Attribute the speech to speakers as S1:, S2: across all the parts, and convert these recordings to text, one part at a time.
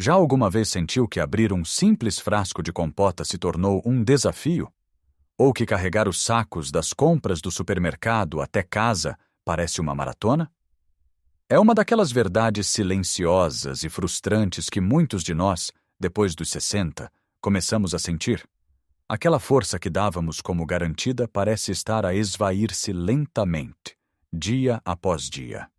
S1: Já alguma vez sentiu que abrir um simples frasco de compota se tornou um desafio? Ou que carregar os sacos das compras do supermercado até casa parece uma maratona? É uma daquelas verdades silenciosas e frustrantes que muitos de nós, depois dos 60, começamos a sentir. Aquela força que dávamos como garantida parece estar a esvair-se lentamente, dia após dia.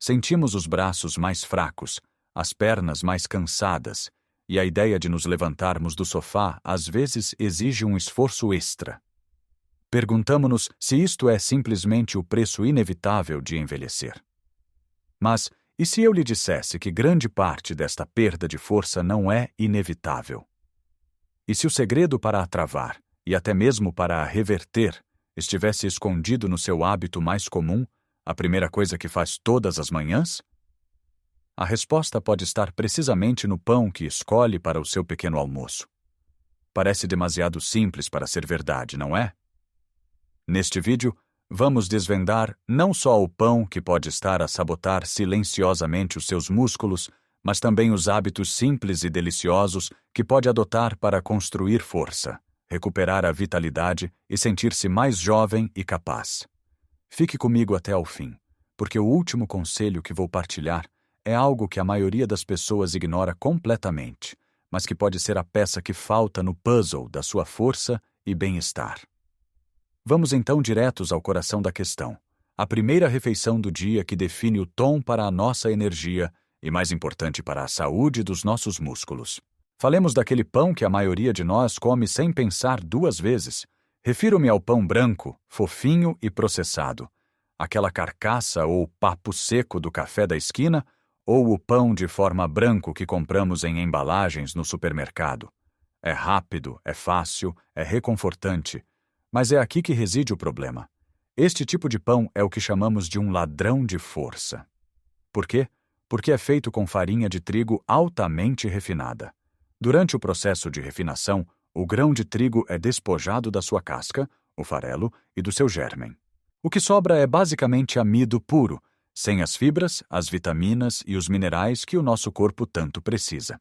S1: Sentimos os braços mais fracos, as pernas mais cansadas, e a ideia de nos levantarmos do sofá às vezes exige um esforço extra. Perguntamo-nos se isto é simplesmente o preço inevitável de envelhecer. Mas, e se eu lhe dissesse que grande parte desta perda de força não é inevitável? E se o segredo para a travar, e até mesmo para a reverter, estivesse escondido no seu hábito mais comum, a primeira coisa que faz todas as manhãs? A resposta pode estar precisamente no pão que escolhe para o seu pequeno almoço. Parece demasiado simples para ser verdade, não é? Neste vídeo, vamos desvendar não só o pão que pode estar a sabotar silenciosamente os seus músculos, mas também os hábitos simples e deliciosos que pode adotar para construir força, recuperar a vitalidade e sentir-se mais jovem e capaz. Fique comigo até ao fim, porque o último conselho que vou partilhar é algo que a maioria das pessoas ignora completamente, mas que pode ser a peça que falta no puzzle da sua força e bem-estar. Vamos então diretos ao coração da questão, a primeira refeição do dia que define o tom para a nossa energia e, mais importante, para a saúde dos nossos músculos. Falemos daquele pão que a maioria de nós come sem pensar duas vezes. Refiro-me ao pão branco, fofinho e processado, aquela carcaça ou papo seco do café da esquina, ou o pão de forma branco que compramos em embalagens no supermercado. É rápido, é fácil, é reconfortante, mas é aqui que reside o problema. Este tipo de pão é o que chamamos de um ladrão de força. Por quê? Porque é feito com farinha de trigo altamente refinada. Durante o processo de refinação, o grão de trigo é despojado da sua casca, o farelo, e do seu gérmen. O que sobra é basicamente amido puro, sem as fibras, as vitaminas e os minerais que o nosso corpo tanto precisa.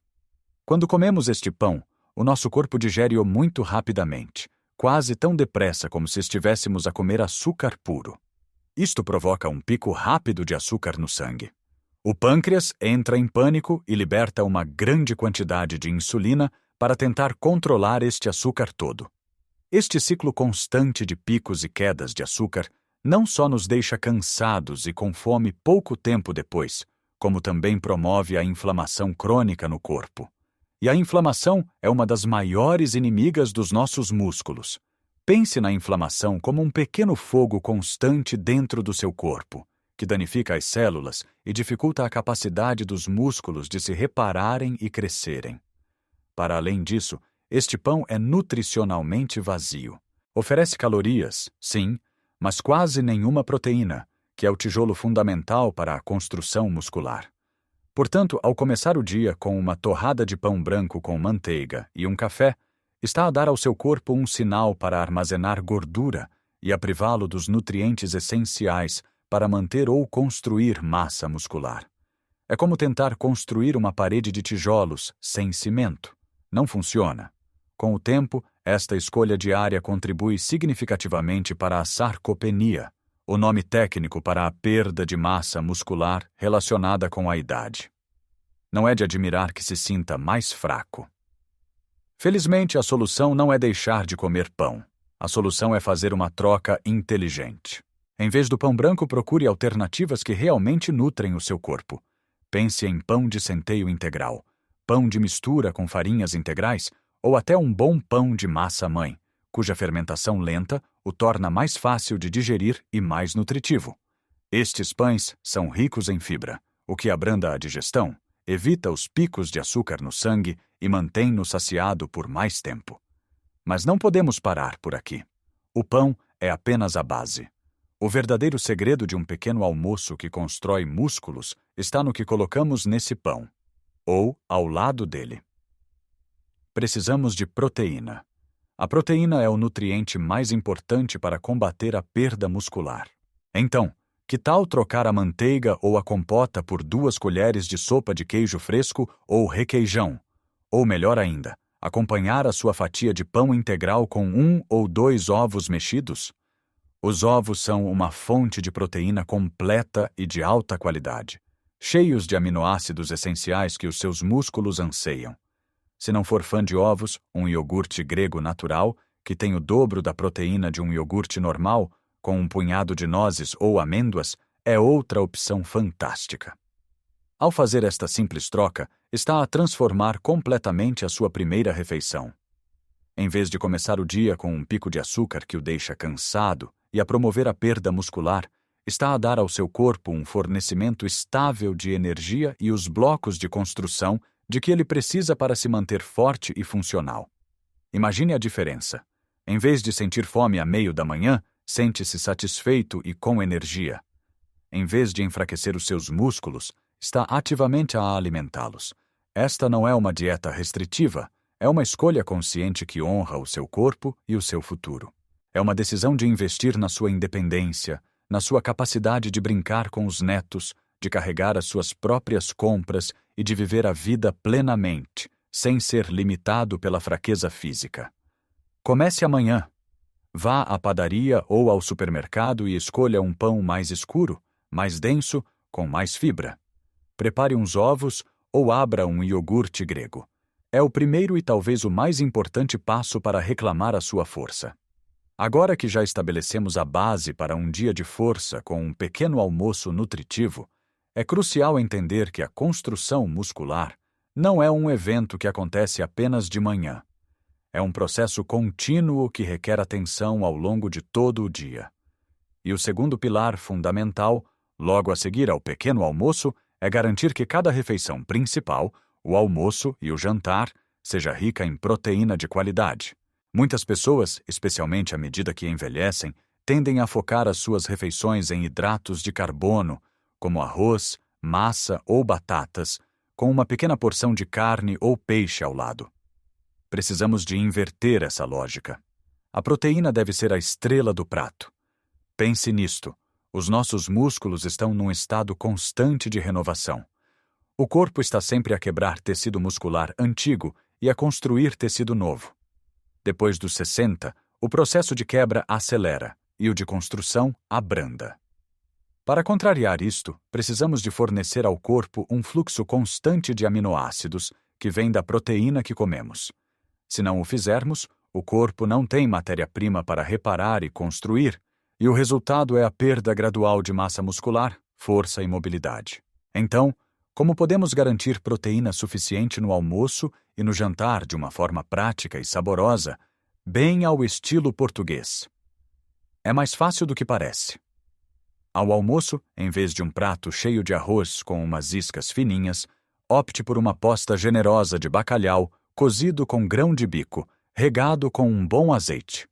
S1: Quando comemos este pão, o nosso corpo digere-o muito rapidamente, quase tão depressa como se estivéssemos a comer açúcar puro. Isto provoca um pico rápido de açúcar no sangue. O pâncreas entra em pânico e liberta uma grande quantidade de insulina para tentar controlar este açúcar todo. Este ciclo constante de picos e quedas de açúcar não só nos deixa cansados e com fome pouco tempo depois, como também promove a inflamação crônica no corpo. E a inflamação é uma das maiores inimigas dos nossos músculos. Pense na inflamação como um pequeno fogo constante dentro do seu corpo, que danifica as células e dificulta a capacidade dos músculos de se repararem e crescerem. Para além disso, este pão é nutricionalmente vazio. Oferece calorias, sim, mas quase nenhuma proteína, que é o tijolo fundamental para a construção muscular. Portanto, ao começar o dia com uma torrada de pão branco com manteiga e um café, está a dar ao seu corpo um sinal para armazenar gordura e a privá-lo dos nutrientes essenciais para manter ou construir massa muscular. É como tentar construir uma parede de tijolos sem cimento. Não funciona. Com o tempo, esta escolha diária contribui significativamente para a sarcopenia, o nome técnico para a perda de massa muscular relacionada com a idade. Não é de admirar que se sinta mais fraco. Felizmente, a solução não é deixar de comer pão. A solução é fazer uma troca inteligente. Em vez do pão branco, procure alternativas que realmente nutrem o seu corpo. Pense em pão de centeio integral, pão de mistura com farinhas integrais, ou até um bom pão de massa-mãe, cuja fermentação lenta o torna mais fácil de digerir e mais nutritivo. Estes pães são ricos em fibra, o que abranda a digestão, evita os picos de açúcar no sangue e mantém-nos saciado por mais tempo. Mas não podemos parar por aqui. O pão é apenas a base. O verdadeiro segredo de um pequeno almoço que constrói músculos está no que colocamos nesse pão, ou ao lado dele. Precisamos de proteína. A proteína é o nutriente mais importante para combater a perda muscular. Então, Que tal trocar a manteiga ou a compota por 2 colheres de sopa de queijo fresco ou requeijão? Ou melhor ainda, acompanhar a sua fatia de pão integral com 1 ou 2 ovos mexidos? Os ovos são uma fonte de proteína completa e de alta qualidade, cheios de aminoácidos essenciais que os seus músculos anseiam. Se não for fã de ovos, um iogurte grego natural, que tem o dobro da proteína de um iogurte normal, com um punhado de nozes ou amêndoas, é outra opção fantástica. Ao fazer esta simples troca, está a transformar completamente a sua primeira refeição. Em vez de começar o dia com um pico de açúcar que o deixa cansado e a promover a perda muscular, está a dar ao seu corpo um fornecimento estável de energia e os blocos de construção de que ele precisa para se manter forte e funcional. Imagine a diferença. Em vez de sentir fome a meio da manhã, sente-se satisfeito e com energia. Em vez de enfraquecer os seus músculos, está ativamente a alimentá-los. Esta não é uma dieta restritiva, é uma escolha consciente que honra o seu corpo e o seu futuro. É uma decisão de investir na sua independência, na sua capacidade de brincar com os netos, de carregar as suas próprias compras e de viver a vida plenamente, sem ser limitado pela fraqueza física. Comece amanhã. Vá à padaria ou ao supermercado e escolha um pão mais escuro, mais denso, com mais fibra. Prepare uns ovos ou abra um iogurte grego. É o primeiro e talvez o mais importante passo para reclamar a sua força. Agora que já estabelecemos a base para um dia de força com um pequeno almoço nutritivo, é crucial entender que a construção muscular não é um evento que acontece apenas de manhã. É um processo contínuo que requer atenção ao longo de todo o dia. E o segundo pilar fundamental, logo a seguir ao pequeno almoço, é garantir que cada refeição principal, o almoço e o jantar, seja rica em proteína de qualidade. Muitas pessoas, especialmente à medida que envelhecem, tendem a focar as suas refeições em hidratos de carbono, como arroz, massa ou batatas, com uma pequena porção de carne ou peixe ao lado. Precisamos de inverter essa lógica. A proteína deve ser a estrela do prato. Pense nisto. Os nossos músculos estão num estado constante de renovação. O corpo está sempre a quebrar tecido muscular antigo e a construir tecido novo. Depois dos 60, o processo de quebra acelera e o de construção abranda. Para contrariar isto, precisamos de fornecer ao corpo um fluxo constante de aminoácidos que vem da proteína que comemos. Se não o fizermos, o corpo não tem matéria-prima para reparar e construir, e o resultado é a perda gradual de massa muscular, força e mobilidade. Então, como podemos garantir proteína suficiente no almoço e no jantar de uma forma prática e saborosa, bem ao estilo português? É mais fácil do que parece. Ao almoço, em vez de um prato cheio de arroz com umas iscas fininhas, opte por uma posta generosa de bacalhau cozido com grão de bico, regado com um bom azeite.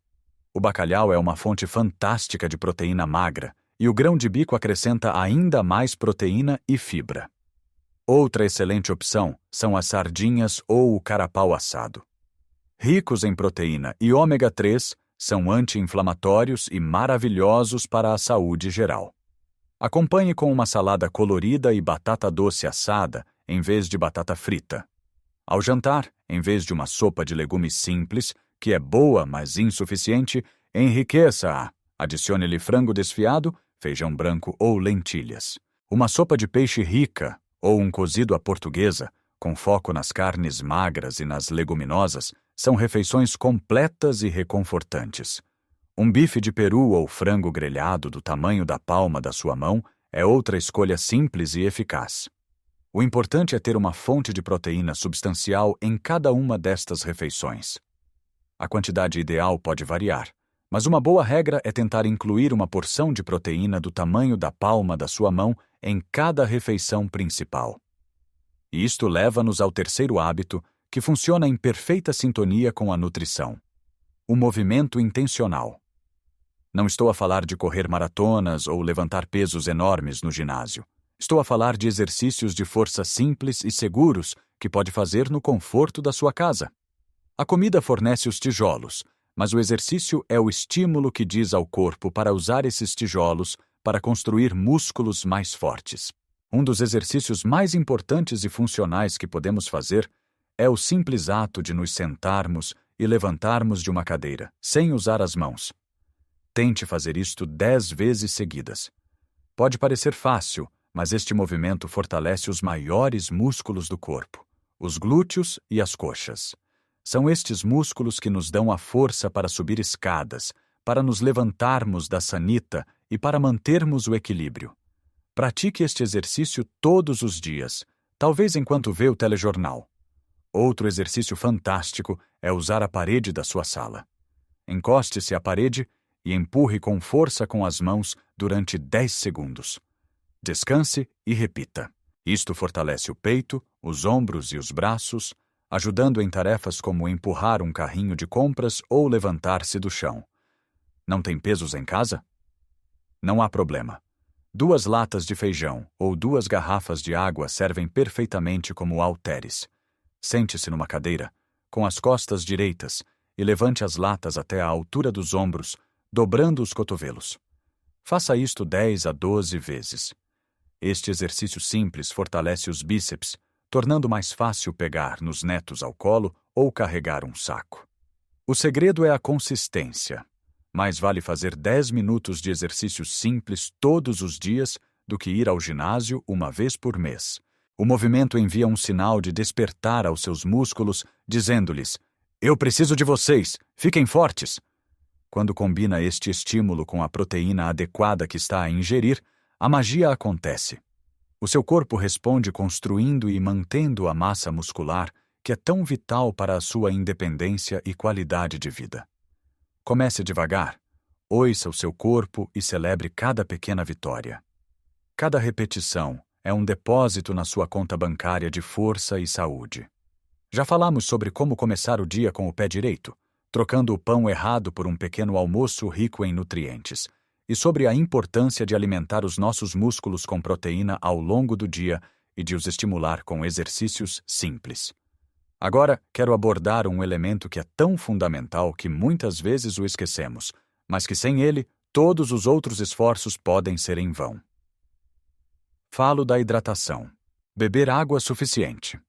S1: O bacalhau é uma fonte fantástica de proteína magra, e o grão de bico acrescenta ainda mais proteína e fibra. Outra excelente opção são as sardinhas ou o carapau assado. Ricos em proteína e ômega 3, são anti-inflamatórios e maravilhosos para a saúde geral. Acompanhe com uma salada colorida e batata doce assada, em vez de batata frita. Ao jantar, em vez de uma sopa de legumes simples, que é boa, mas insuficiente, enriqueça-a. Adicione-lhe frango desfiado, feijão branco ou lentilhas. Uma sopa de peixe rica, ou um cozido à portuguesa, com foco nas carnes magras e nas leguminosas, são refeições completas e reconfortantes. Um bife de peru ou frango grelhado do tamanho da palma da sua mão é outra escolha simples e eficaz. O importante é ter uma fonte de proteína substancial em cada uma destas refeições. A quantidade ideal pode variar, mas uma boa regra é tentar incluir uma porção de proteína do tamanho da palma da sua mão em cada refeição principal. E isto leva-nos ao terceiro hábito, que funciona em perfeita sintonia com a nutrição: o movimento intencional. Não estou a falar de correr maratonas ou levantar pesos enormes no ginásio. Estou a falar de exercícios de força simples e seguros que pode fazer no conforto da sua casa. A comida fornece os tijolos, mas o exercício é o estímulo que diz ao corpo para usar esses tijolos para construir músculos mais fortes. Um dos exercícios mais importantes e funcionais que podemos fazer é o simples ato de nos sentarmos e levantarmos de uma cadeira, sem usar as mãos. Tente fazer isto 10 vezes seguidas. Pode parecer fácil, mas este movimento fortalece os maiores músculos do corpo, os glúteos e as coxas. São estes músculos que nos dão a força para subir escadas, para nos levantarmos da sanita e para mantermos o equilíbrio. Pratique este exercício todos os dias, talvez enquanto vê o telejornal. Outro exercício fantástico é usar a parede da sua sala. Encoste-se à parede e empurre com força com as mãos durante 10 segundos. Descanse e repita. Isto fortalece o peito, os ombros e os braços, ajudando em tarefas como empurrar um carrinho de compras ou levantar-se do chão. Não tem pesos em casa? Não há problema. 2 latas de feijão ou 2 garrafas de água servem perfeitamente como halteres. Sente-se numa cadeira, com as costas direitas, e levante as latas até a altura dos ombros, dobrando os cotovelos. Faça isto 10 a 12 vezes. Este exercício simples fortalece os bíceps, tornando mais fácil pegar nos netos ao colo ou carregar um saco. O segredo é a consistência. Mais vale fazer 10 minutos de exercício simples todos os dias do que ir ao ginásio uma vez por mês. O movimento envia um sinal de despertar aos seus músculos, dizendo-lhes: "Eu preciso de vocês, fiquem fortes." Quando combina este estímulo com a proteína adequada que está a ingerir, a magia acontece. O seu corpo responde construindo e mantendo a massa muscular que é tão vital para a sua independência e qualidade de vida. Comece devagar, ouça o seu corpo e celebre cada pequena vitória. Cada repetição é um depósito na sua conta bancária de força e saúde. Já falamos sobre como começar o dia com o pé direito, trocando o pão errado por um pequeno almoço rico em nutrientes, e sobre a importância de alimentar os nossos músculos com proteína ao longo do dia e de os estimular com exercícios simples. Agora, quero abordar um elemento que é tão fundamental que muitas vezes o esquecemos, mas que sem ele, todos os outros esforços podem ser em vão. Falo da hidratação. Beber água suficiente.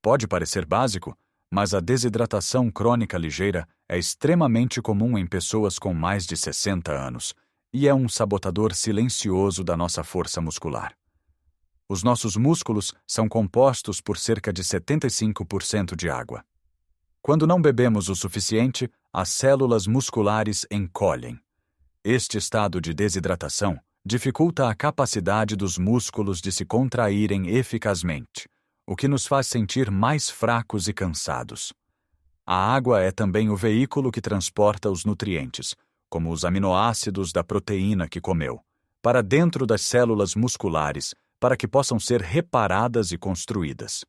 S1: Pode parecer básico, mas a desidratação crônica ligeira é extremamente comum em pessoas com mais de 60 anos e é um sabotador silencioso da nossa força muscular. Os nossos músculos são compostos por cerca de 75% de água. Quando não bebemos o suficiente, as células musculares encolhem. Este estado de desidratação dificulta a capacidade dos músculos de se contraírem eficazmente, o que nos faz sentir mais fracos e cansados. A água é também o veículo que transporta os nutrientes, como os aminoácidos da proteína que comeu, para dentro das células musculares, para que possam ser reparadas e construídas.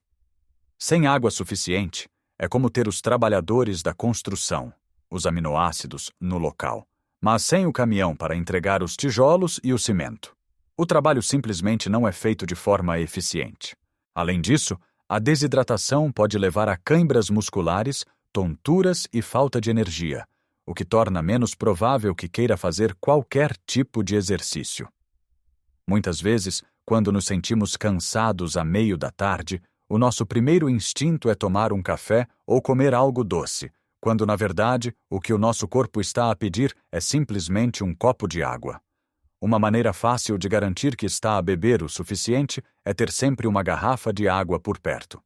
S1: Sem água suficiente, é como ter os trabalhadores da construção, os aminoácidos, no local, mas sem o caminhão para entregar os tijolos e o cimento. O trabalho simplesmente não é feito de forma eficiente. Além disso, a desidratação pode levar a cãibras musculares, tonturas e falta de energia, o que torna menos provável que queira fazer qualquer tipo de exercício. Muitas vezes, quando nos sentimos cansados a meio da tarde, o nosso primeiro instinto é tomar um café ou comer algo doce, quando, na verdade, o que o nosso corpo está a pedir é simplesmente um copo de água. Uma maneira fácil de garantir que está a beber o suficiente é ter sempre uma garrafa de água por perto.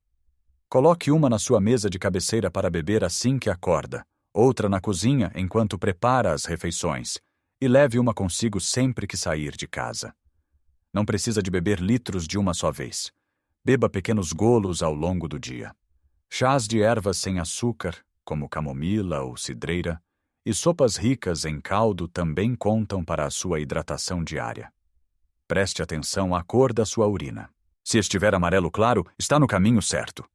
S1: Coloque uma na sua mesa de cabeceira para beber assim que acorda, outra na cozinha enquanto prepara as refeições, e leve uma consigo sempre que sair de casa. Não precisa de beber litros de uma só vez. Beba pequenos golos ao longo do dia. Chás de ervas sem açúcar, como camomila ou cidreira, e sopas ricas em caldo também contam para a sua hidratação diária. Preste atenção à cor da sua urina. Se estiver amarelo claro, está no caminho certo.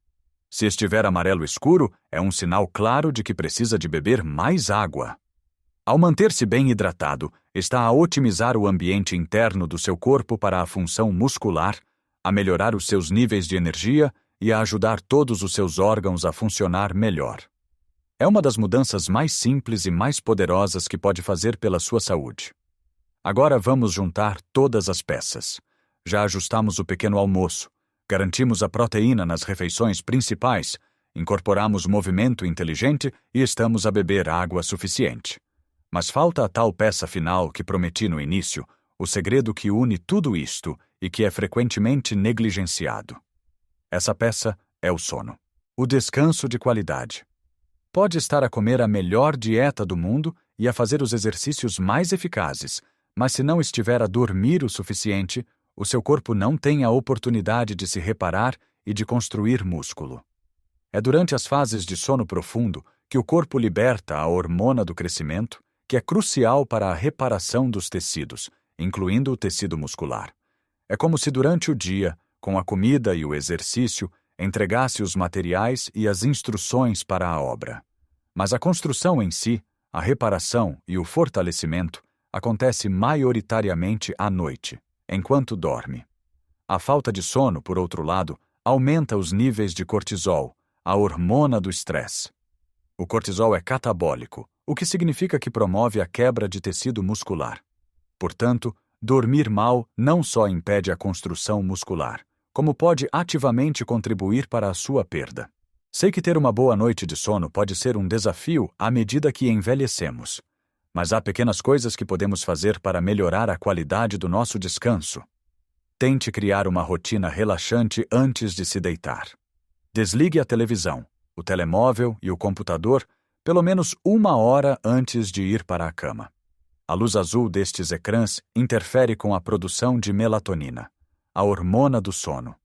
S1: Se estiver amarelo escuro, é um sinal claro de que precisa de beber mais água. Ao manter-se bem hidratado, está a otimizar o ambiente interno do seu corpo para a função muscular, a melhorar os seus níveis de energia e a ajudar todos os seus órgãos a funcionar melhor. É uma das mudanças mais simples e mais poderosas que pode fazer pela sua saúde. Agora vamos juntar todas as peças. Já ajustamos o pequeno almoço, garantimos a proteína nas refeições principais, incorporamos movimento inteligente e estamos a beber água suficiente. Mas falta a tal peça final que prometi no início, o segredo que une tudo isto e que é frequentemente negligenciado. Essa peça é o sono. O descanso de qualidade. Pode estar a comer a melhor dieta do mundo e a fazer os exercícios mais eficazes, mas se não estiver a dormir o suficiente, o seu corpo não tem a oportunidade de se reparar e de construir músculo. É durante as fases de sono profundo que o corpo liberta a hormona do crescimento, que é crucial para a reparação dos tecidos, incluindo o tecido muscular. É como se durante o dia, com a comida e o exercício, entregasse os materiais e as instruções para a obra. Mas a construção em si, a reparação e o fortalecimento acontece maioritariamente à noite, enquanto dorme. A falta de sono, por outro lado, aumenta os níveis de cortisol, a hormona do estresse. O cortisol é catabólico, o que significa que promove a quebra de tecido muscular. Portanto, dormir mal não só impede a construção muscular, como pode ativamente contribuir para a sua perda. Sei que ter uma boa noite de sono pode ser um desafio à medida que envelhecemos, mas há pequenas coisas que podemos fazer para melhorar a qualidade do nosso descanso. Tente criar uma rotina relaxante antes de se deitar. Desligue a televisão, o telemóvel e o computador pelo menos 1 hora antes de ir para a cama. A luz azul destes ecrãs interfere com a produção de melatonina, a hormona do sono.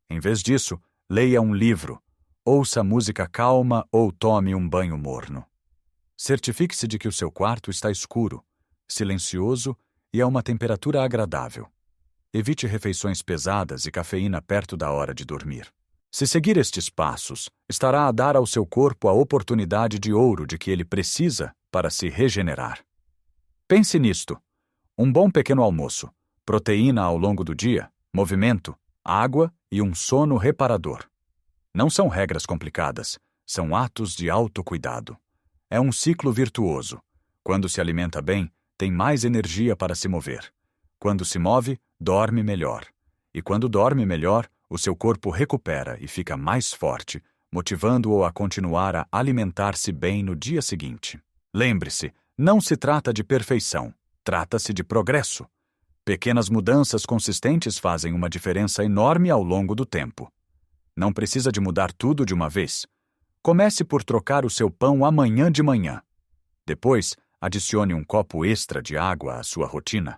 S1: Em vez disso, leia um livro, ouça música calma ou tome um banho morno. Certifique-se de que o seu quarto está escuro, silencioso e a uma temperatura agradável. Evite refeições pesadas e cafeína perto da hora de dormir. Se seguir estes passos, estará a dar ao seu corpo a oportunidade de ouro de que ele precisa para se regenerar. Pense nisto: um bom pequeno almoço, proteína ao longo do dia, movimento, água e um sono reparador. Não são regras complicadas, são atos de autocuidado. É um ciclo virtuoso. Quando se alimenta bem, tem mais energia para se mover. Quando se move, dorme melhor. E quando dorme melhor, o seu corpo recupera e fica mais forte, motivando-o a continuar a alimentar-se bem no dia seguinte. Lembre-se, não se trata de perfeição, trata-se de progresso. Pequenas mudanças consistentes fazem uma diferença enorme ao longo do tempo. Não precisa de mudar tudo de uma vez. Comece por trocar o seu pão amanhã de manhã. Depois, adicione um copo extra de água à sua rotina.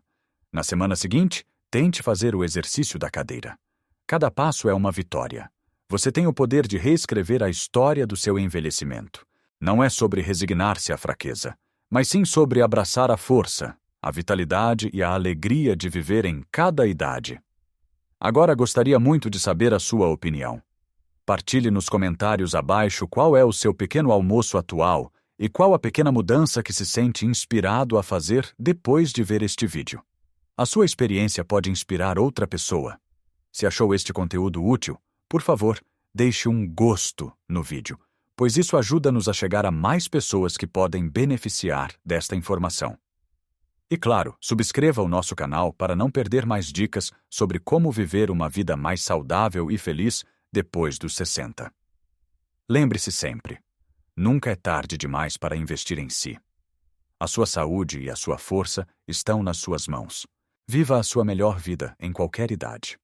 S1: Na semana seguinte, tente fazer o exercício da cadeira. Cada passo é uma vitória. Você tem o poder de reescrever a história do seu envelhecimento. Não é sobre resignar-se à fraqueza, mas sim sobre abraçar a força, a vitalidade e a alegria de viver em cada idade. Agora gostaria muito de saber a sua opinião. Partilhe nos comentários abaixo qual é o seu pequeno almoço atual e qual a pequena mudança que se sente inspirado a fazer depois de ver este vídeo. A sua experiência pode inspirar outra pessoa. Se achou este conteúdo útil, por favor, deixe um gosto no vídeo, pois isso ajuda-nos a chegar a mais pessoas que podem beneficiar desta informação. E claro, subscreva o nosso canal para não perder mais dicas sobre como viver uma vida mais saudável e feliz depois dos 60. Lembre-se sempre, nunca é tarde demais para investir em si. A sua saúde e a sua força estão nas suas mãos. Viva a sua melhor vida em qualquer idade.